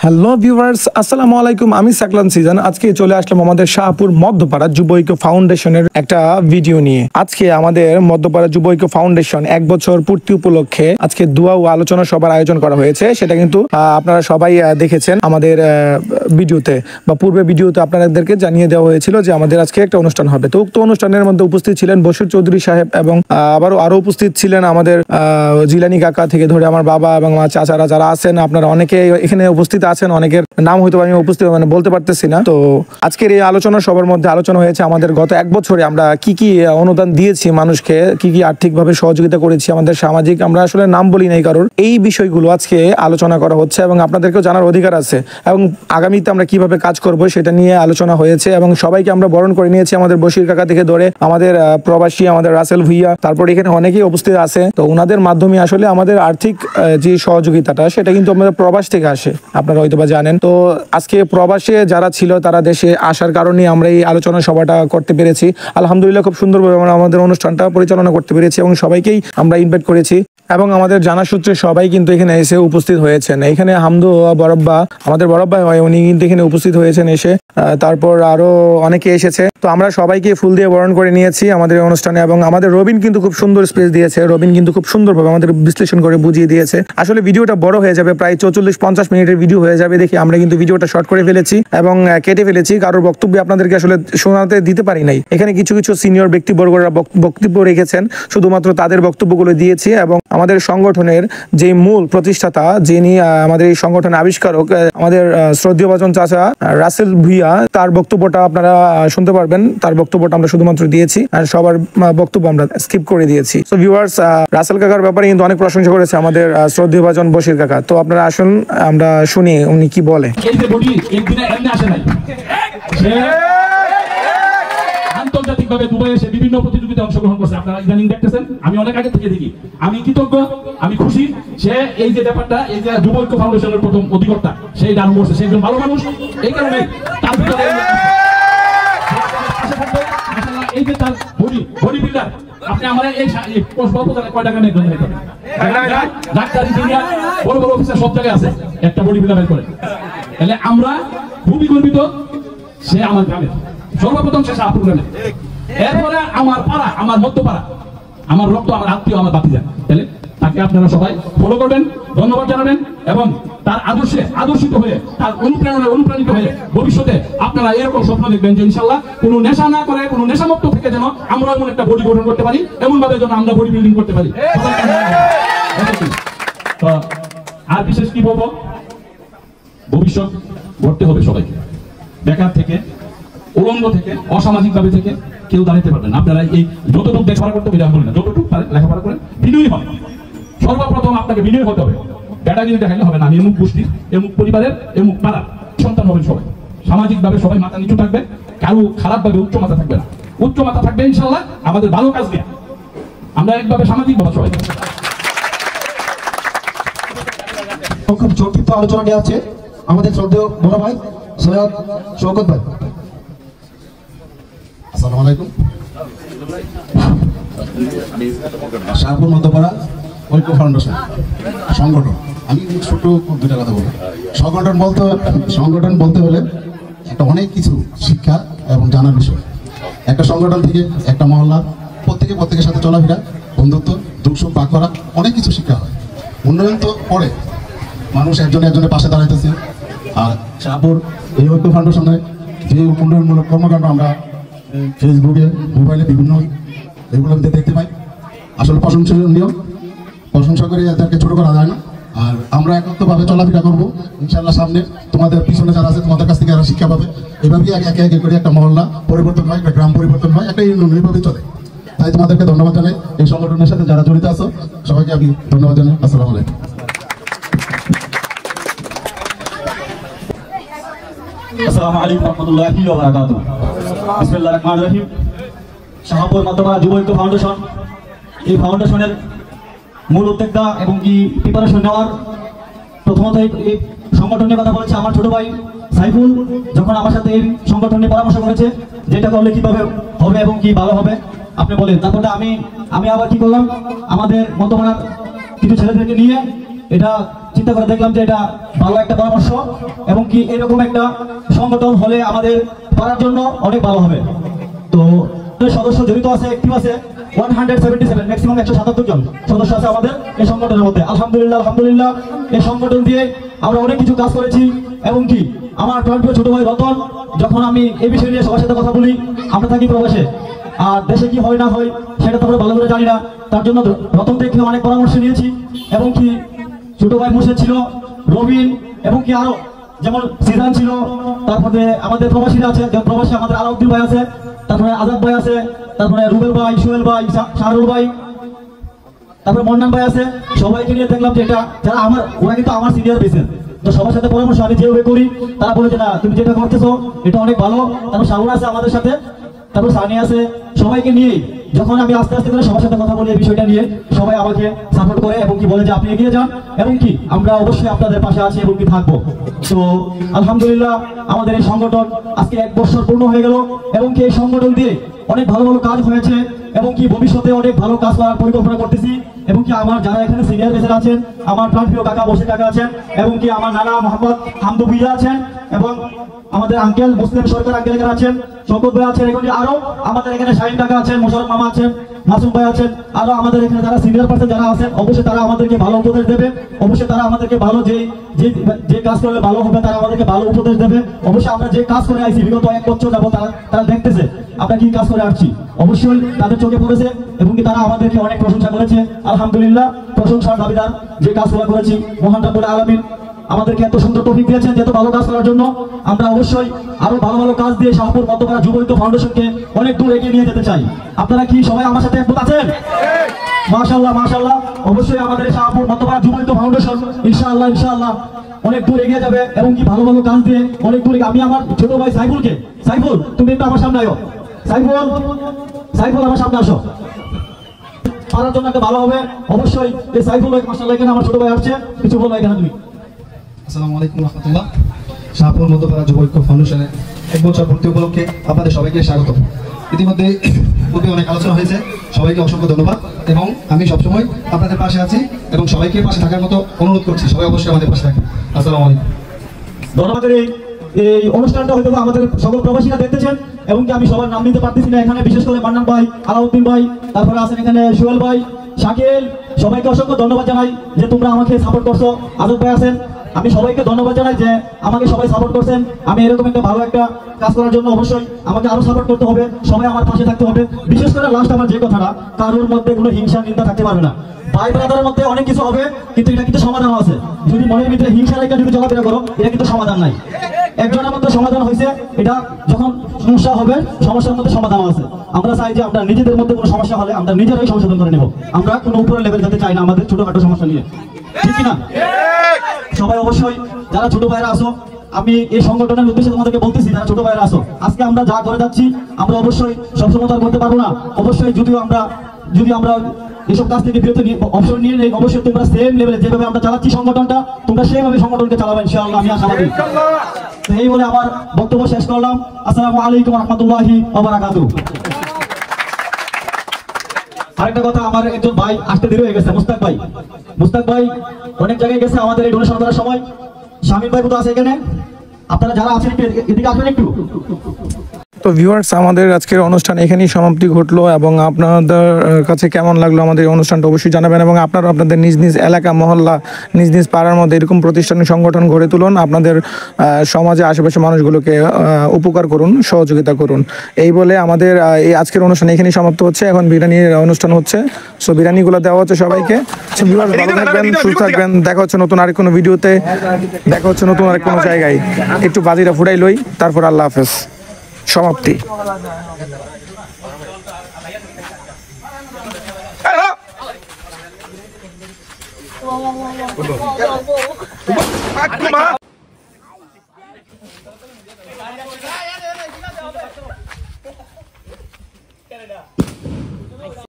Hello viewers, আসসালামু আলাইকুম। আমি সাকলান সিজন। আজকে চলে আসলাম আমাদের শাহপুর মধ্যপাড়া যুব ঐক্য ফাউন্ডেশনের একটা ভিডিও নিয়ে। আজকে আমাদের মধ্যপাড়া যুব ঐক্য ফাউন্ডেশন 1 বছর পূর্তি উপলক্ষে আজকে দোয়া ও আলোচনা সভার আয়োজন করা হয়েছে। সেটা কিন্তু আপনারা সবাই দেখেছেন আমাদের ভিডিওতে বা পূর্বে ভিডিওতে আপনাদেরকে জানিয়ে দেওয়া হয়েছিল যে আমাদের আজকে একটা অনুষ্ঠান হবে। তো উক্ত অনুষ্ঠানের মধ্যে উপস্থিত ছিলেন বশির চৌধুরী সাহেব এবং আরো উপস্থিত ছিলেন আমাদের জিলানি কাকা থেকে ধরে আমার বাবা এবং আমার চাচারা যারা আছেন। আপনারা অনেকে এখানে উপস্থিত আছেন, অনেকের নাম হয়তো আমি উপস্থিত বলতে পারতেছি না। তো আজকের এই আলোচনা সবার মধ্যে আলোচনা হয়েছে আমাদের গত 1 বছরে আমরা কি কি অনুদান দিয়েছি মানুষকে, কি কি আর্থিকভাবে সহযোগিতা করেছি, আমাদের সামাজিক, আমরা আসলে নাম বলি নাই কারোর, এই বিষয়গুলো আজকে আলোচনা করা হচ্ছে এবং আপনাদেরকেও জানার অধিকার আছে এবং আগামীতে আমরা কিভাবে কাজ করব সেটা নিয়ে আলোচনা হয়েছে এবং সবাইকে আমরা বরণ করে নিয়েছি। আমাদের বশির কাকা থেকে ধরে আমাদের প্রবাসী, আমাদের রাসেল ভুইয়া, তারপর এখানে অনেকেই উপস্থিত আছে। তো ওনাদের মাধ্যমে আসলে আমাদের আর্থিক যে সহযোগিতাটা সেটা কিন্তু আমাদের প্রবাস থেকে আসে, আপনারা হয়তো বা জানেন। তো আজকে প্রবাসে যারা ছিল তারা দেশে আসার কারণে আমরা এই আলোচনা সভাটা করতে পেরেছি। আলহামদুলিল্লাহ খুব সুন্দরভাবে আমরা আমাদের অনুষ্ঠানটা পরিচালনা করতে পেরেছি এবং সবাইকেই আমরা ইনভাইট করেছি এবং আমাদের জানা সূত্রে সবাই কিন্তু এখানে এসে উপস্থিত হয়েছেন। এখানে হামদু বরব্বা, আমাদের বরব্বা হয়, উনি কিন্তু এখানে উপস্থিত হয়েছেন এসে, তারপর আরো অনেকে এসেছে। তো আমরা সবাইকে ফুল দিয়ে বরণ করে নিয়েছি আমাদের অনুষ্ঠানে এবং আমাদের রবিন কিন্তু খুব সুন্দর স্পেস দিয়েছে। রবিন কিন্তু খুব সুন্দরভাবে আমাদের বিশ্লেষণ করে বুঝিয়ে দিয়েছে। আসলে ভিডিওটা বড় হয়ে যাবে, প্রায় 44-50 মিনিটের ভিডিও হয়ে যাবে দেখি আমরা কিন্তু ভিডিওটা শর্ট করে ফেলেছি এবং কেটে ফেলেছি। কারোর বক্তব্য আপনাদেরকে আসলে শোনাতে দিতে পারি নাই। এখানে কিছু কিছু সিনিয়র ব্যক্তিবর্গরা বক্তব্য রেখেছেন, শুধুমাত্র তাদের বক্তব্যগুলো দিয়েছি এবং আমাদের সংগঠনের যে মূল প্রতিষ্ঠাতা, যিনি আমাদের এই সংগঠনের আবিষ্কারক, আমাদের শ্রদ্ধেয় ভাজন চাচা রাসেল ভুইয়া, তার বক্তব্যটা আপনারা শুনতে পারবেন। তার বক্তব্যটা আমরা শুধুমাত্র দিয়েছি আর সবার বক্তব্য আমরা স্কিপ করে দিয়েছি। সো ভিউয়ার্স, রাসেল কাকার ব্যাপারে কিন্তু অনেক প্রশংসা করেছে আমাদের শ্রদ্ধেয় ভাজন বশির কাকা। তো আপনারা আসুন, আমরা শুনি উনি কি বলে। আন্তর্জাতিকভাবে দুবাই এসে বিভিন্ন প্রতিযোগিতায় অংশগ্রহণ করছে, আপনারা ইদানিং দেখতেছেন। আমি অনেক আগে থেকে দেখি, আমি কৃতজ্ঞ, আমি খুশি। সে এই যে ব্যাপারটা, এই যে যুব ঐক্য ফাউন্ডেশনের প্রথম অধিকর্তা, সেই ডান করছে, সে একজন ভালো মানুষ। এই কারণে তার ভিতরে এই যে তার বডি বিল্ডার, আপনি আমার এই কয় টাকা নেই, ডাক্তার, ইঞ্জিনিয়ার, বড় বড় অফিসার সব জায়গায় আছে, একটা বডি বিল্ডার করে। তাহলে আমরা খুবই গর্বিত। সে আমার গ্রামের, সর্বপ্রথম সে শাহপুর গ্রামে, এরপরে আমার পাড়া, আমার মধ্যপাড়া, আমার রক্ত, আমার আত্মীয়, আমার বাতিজা। তাহলে তাকে আপনারা সবাই ফলো করবেন, ধন্যবাদ জানাবেন এবং তার আদর্শে আদর্শিত হয়ে, তার অনুপ্রেরণায় অনুপ্রাণিত হয়ে ভবিষ্যতে আপনারা এরকম স্বপ্ন দেখবেন যে ইনশাল্লাহ কোনো নেশা না করে, কোনো নেশামুক্ত থেকে যেন আমরা এমন একটা বডি গঠন করতে পারি, এমন ভাবে যেন আমরা বডি বিল্ডিং করতে পারি। আর বিশেষ কি বলবো, ভবিষ্যৎ গড়তে হবে সবাইকে। বেকার থেকে, উলঙ্গ থেকে, অসামাজিক ভাবে থেকে কেউ দাঁড়াতে পারবেন না। আপনারা এই যতটুকু লেখাপড়া করতে হবে বলি না, যতটুকু পারেন লেখাপড়া করেন, বিনয়ী হন। সর্বপ্রথম আপনাকে বিনয়ী হতে হবে। ব্যাটাগিরি দেখাইলে হবে না। আমি এমুক গোষ্ঠীর, এমুক পরিবারের, এমুক পাড়ার সন্তান হবেন সবাই। সামাজিক ভাবে সবাই মাথা নিচু থাকবে, কারো খারাপ ভাবে উচ্চ মাথা থাকবে না। উচ্চ মাথা থাকবে ইনশাল্লাহ আমাদের ভালো কাজ নিয়ে। আমরা একভাবে সামাজিক ভাবে সবাই। খুব সংক্ষিপ্ত আলোচনা নিয়ে আছে আমাদের শ্রদ্ধেয় বড় ভাই সৈয়দ শওকত ভাই। আসসালামু আলাইকুম। শাহপুর মধ্যপাড়া ঐক্য ফাউন্ডেশন সংগঠন, আমি ছোট 2টা কথা বলবো। সংগঠন বলতে হলে একটা অনেক কিছু শিক্ষা এবং জানার বিষয়। একটা সংগঠন থেকে একটা মহল্লা, প্রত্যেকের সাথে চলাফেরা, বন্ধুত্ব, দুঃখ সুখ ভাগ করা, অনেক কিছু শিক্ষা হয়। উন্নয়ন তো পরে মানুষ একজনের পাশে দাঁড়াইতেছে। আর শাহপুর এই ঐক্য ফাউন্ডেশনে যে উন্নয়নমূলক কর্মকাণ্ড আমরা ফেসবুকে, মোবাইলে বিভিন্ন এগুলোতে দেখতে পাই, আসলে প্রশংসনীয়। প্রশংসা করে এদেরকে ছোট করা যায় না। আর আমরা একত্রভাবে চলাফেরা করবো ইনশাল্লাহ। সামনে তোমাদের পিছনে যারা আছে তোমাদের কাছ থেকে এরা শিক্ষা পাবে। এভাবেই একে একে করে একটা মহল্লা পরিবর্তন হয়, একটা গ্রাম পরিবর্তন হয়, একটা ইউনিয়ন এইভাবে চলে। তাই তোমাদেরকে ধন্যবাদ জানাই। এই সংগঠনের সাথে যারা জড়িত আছো সবাইকে আমি ধন্যবাদ জানাই। আসসালামু আলাইকুম। আসসালামু আলাইকুম ওয়া রাহমাতুল্লাহি ওয়া বারাকাতুহু। বিসমিল্লাহির রহমানির রহিম। শাহপুর মধ্যপাড়া যুব ঐক্য ফাউন্ডেশন, এই ফাউন্ডেশনের মূল উদ্যোক্তা এবং কি প্রিপারেশন নেওয়ার প্রথমত এই সংগঠনের কথা বলেছে আমার ছোট ভাই সাইফুল। যখন আমার সাথে এই সংগঠনের পরামর্শ করেছে যেটা করলে কিভাবে হবে এবং কি ভালো হবে আপনি বলেন, তারপরে আমি আবার কি করলাম, আমাদের মধ্যপাড়ার কিছু ছেলেদেরকে নিয়ে এটা চিন্তা করে দেখলাম যে এটা ভালো একটা পরামর্শ এবং কি এরকম একটা সংগঠন হলে আমাদের করার জন্য অনেক ভালো হবে। তো সদস্য জড়িত আছে, অ্যাক্টিভ আছে 177, ম্যাক্সিমাম 177 জন সদস্য আছে আমাদের এই সংগঠনের মধ্যে। আলহামদুলিল্লাহ এই সংগঠন দিয়ে আমরা অনেক কিছু কাজ করেছি এবং কি আমার প্রাণপ্রিয় ছোট ভাই রতন, যখন আমি এই বিষয় নিয়ে সবার সাথে কথা বলি, আমরা থাকি প্রবাসে আর দেশে কি হয় না হয় সেটা তো আমরা ভালো করে জানি না, তার জন্য রতন থেকে অনেক পরামর্শ নিয়েছি এবং কি ছোট ভাই মুর্শেদ ছিল, রবিন এবং কি আরো যেমন সিজান ছিল, তারপরে আমাদের প্রবাসীরা আছে, প্রবাসী আমাদের আলাউদ্দিন ভাই আছে, তারপরে আজাদ ভাই আছে, তারপরে রুবেল ভাই, সোহেল ভাই, শাহরুল ভাই, তারপরে মন্নান ভাই আছে। সবাইকে নিয়ে দেখলাম যে এটা যারা ওরা কিন্তু আমার সিনিয়র বেসেন, তো সবার সাথে পরামর্শ আমি যেভাবে করি তারা বলে যে না তুমি যেটা করতেছো এটা অনেক ভালো। তারপর শাহুর আছে আমাদের সাথে, তারপর সানি আছে, সবাইকে নিয়ে যখন আমি আস্তে আস্তে করে সবার সাথে কথা বলি এই বিষয়টা নিয়ে, সবাই আমাকে সাপোর্ট করে এবং কি বলে যে আপনি এগিয়ে যান এবং কি আমরা অবশ্যই আপনাদের পাশে আছি এবং কি থাকবো। তো আলহামদুলিল্লাহ আমাদের এই সংগঠন আজকে 1 বছর পূর্ণ হয়ে গেল এবং কি এই সংগঠন দিয়ে অনেক ভালো ভালো কাজ হয়েছে এবং কি ভবিষ্যতে অনেক ভালো কাজ করার পরিকল্পনা করতেছি এবং কি আমার যারা এখানে সিনিয়র বেসের আছেন, আমার প্রাণপ্রিয় কাকা বসির কাকা আছেন এবং কি আমার নানা মোহাম্মদ হামদু ভুইয়া আছেন এবং আমাদের আঙ্কেল মুসলিম সরকার আঙ্কেল এখানে আছেন, শওকত ভাই আছেন, এখানে আরো আমাদের এখানে শাহিন কাকা আছেন, মোশাররফ মামা আছেন, মাসুম ভাই আছেন, আরো আমাদের এখানে যারা সিনিয়র পার্সন যারা আছেন অবশ্যই তারা আমাদেরকে ভালো উপদেশ দেবে, অবশ্যই তারা আমাদেরকে ভালো যে কাজ করলে ভালো হবে তারা আমাদেরকে ভালো উপদেশ দেবে। অবশ্যই আমরা যে কাজ করে আইছি বিগত 1 বছর যাবো তারা দেখতেছে আমরা কি কাজ করে আসছি, অবশ্যই তাদের চোখে পড়েছে এবং কি তারা আমাদেরকে অনেক প্রশংসা করেছে। আলহামদুলিল্লাহ প্রশংসার দাবিদার যে কাজগুলো করেছি, মহান রব্বুল আলামিন আমাদেরকে এত সুন্দর তৌফিক দিয়েছেন এত ভালো কাজ করার জন্য। আমরা অবশ্যই আরো ভালো ভালো কাজ দিয়ে শাহপুর মধ্যপাড়া যুব ঐক্য ফাউন্ডেশনকে অনেক দূর এগিয়ে নিয়ে যেতে চাই। আপনারা কি সবাই আমার সাথে একমত আছেন? মাশাআল্লাহ অবশ্যই আমাদের শাহপুর মধ্যপাড়া যুব ঐক্য ফাউন্ডেশন ইনশাআল্লাহ অনেক দূর এগিয়ে যাবে এবং কি ভালো ভালো কাজ দিয়ে অনেক দূর। আমি আমার ছোট ভাই সাইফুল তুমি একটু আমার সামনে আয়ো। সাইফুল আমার সামনে আসো, পারার জন্য একটা ভালো হবে অবশ্যই। এই সাইফুল ভাই মাশাআল্লাহ এখানে আমার ছোট ভাই আসছে, কিছু বলো এখানে তুমি। আসসালামু আলাইকুম রহমতুল্লাহ। শাহপুর মধ্যপাড়া যুব ঐক্য ফাউন্ডেশনের 1 বছর পূর্তি উপলক্ষে আপনাদের সবাইকে স্বাগত। ইতিমধ্যে পূর্বে অনেক আলোচনা হয়েছে, সবাইকে অসংখ্য ধন্যবাদ এবং আমি সবসময় আপনাদের পাশে আছি এবং সবাইকে পাশে থাকার মতো অনুরোধ করছি, সবাই অবশ্যই আমাদের পাশে থাকবেন। আসসালামু আলাইকুম। ধন্যবাদ। এই অনুষ্ঠানটা হয়তো আমাদের সকল প্রবাসীরা দেখতেছেন এবং কি আমি সবার নাম নিতে পারতেছি না, এখানে বিশেষ করে মান্নান ভাই, আলাউদ্দিন ভাই, তারপরে আছেন এখানে সোহেল ভাই, শাকিল, সবাইকে অসংখ্য ধন্যবাদ জানাই যে তোমরা আমাকে সাপোর্ট করছো। আজাদ ভাই আছেন, আমি সবাইকে ধন্যবাদ জানাই যে আমাকে সবাই সাপোর্ট করছেন। আমি এরকম একটা ভালো একটা কাজ করার জন্য অবশ্যই আমাকে আরো সাপোর্ট করতে হবে, সবাই আমার পাশে থাকতে হবে। বিশেষ করে লাস্ট আমার যে কথাটা, কারোর মধ্যে কোনো হিংসা নিন্দা থাকতে পারবে না। ভাই ব্রাদারের মধ্যে অনেক কিছু হবে কিন্তু এটা কিন্তু সমাধান আছে। যদি মনের ভিতরে হিংসা রেখে যদি চলাফেরা করো এটা কিন্তু সমাধান নাই। একজনের মধ্যে সমাধান হয়েছে, এটা যখন সমস্যা হবে সমস্যার মধ্যে সমাধান আছে। আমরা চাই যে আমরা নিজেদের মধ্যে কোনো সমস্যা হলে আমরা নিজেরাই সংশোধন করে নেব, আমরা কোনো উপরের লেভেল যেতে চাই না আমাদের ছোটখাটো সমস্যা নিয়ে, ঠিক কিনা? সবাই অবশ্যই যারা ছোট ভাইরা আসো, আমি এই সংগঠনের উদ্দেশ্যে তোমাদেরকে বলতেছি, যারা ছোট ভাইরা আসো, আজকে আমরা যা করে যাচ্ছি আমরা অবশ্যই সবসময় তার করতে পারবো না। অবশ্যই যদি আমরা এইসব কাজ থেকে বিরত অবসর নিয়ে নেই, অবশ্যই তোমরা সেম লেভেলে যেভাবে আমরা চালাচ্ছি সংগঠনটা, তোমরা সেইভাবে সংগঠনকে চালাবে ইনশাআল্লাহ, আমি আশাবাদী। তো এই বলে আমার বক্তব্য শেষ করলাম। আসসালামু আলাইকুম রহমতুল্লাহি ওয়া বারাকাতুহু। আরেকটা কথা, আমার একজন ভাই আসতে দেরি হয়ে গেছে, মুস্তাক ভাই অনেক জায়গায় গেছে আমাদের এই ডোনেশন করার সময়। শামিম ভাই কোথাও আছে এখানে? আপনারা যারা আছেন এদিকে আসবেন একটু। তো ভিউয়ার্স, আমাদের আজকের অনুষ্ঠান এখানেই সমাপ্তি ঘটলো এবং আপনাদের কাছে কেমন লাগলো আমাদের এই অনুষ্ঠানটা অবশ্যই জানাবেন এবং আপনারা আপনাদের নিজ নিজ এলাকা, মহল্লা, নিজ নিজ পাড়ার মধ্যে এরকম প্রতিষ্ঠানিক সংগঠন গড়ে তুলুন। আপনাদের সমাজে আশেপাশে মানুষগুলোকে উপকার করুন, সহযোগিতা করুন। এই বলে আমাদের এই আজকের অনুষ্ঠান এখানেই সমাপ্ত হচ্ছে। এখন বিরিয়ানির অনুষ্ঠান হচ্ছে, সো বিরিয়ানিগুলো দেওয়া হচ্ছে সবাইকে। সো ভিউয়ার্স, ভালো থাকবেন, সুস্থ থাকবেন। দেখা হচ্ছে নতুন আরেক কোনো ভিডিওতে, দেখা হচ্ছে নতুন আরেক কোনো জায়গায়। একটু বাজিটা ফুটাই লই, তারপর আল্লাহ হাফেজ, সমাপ্তি।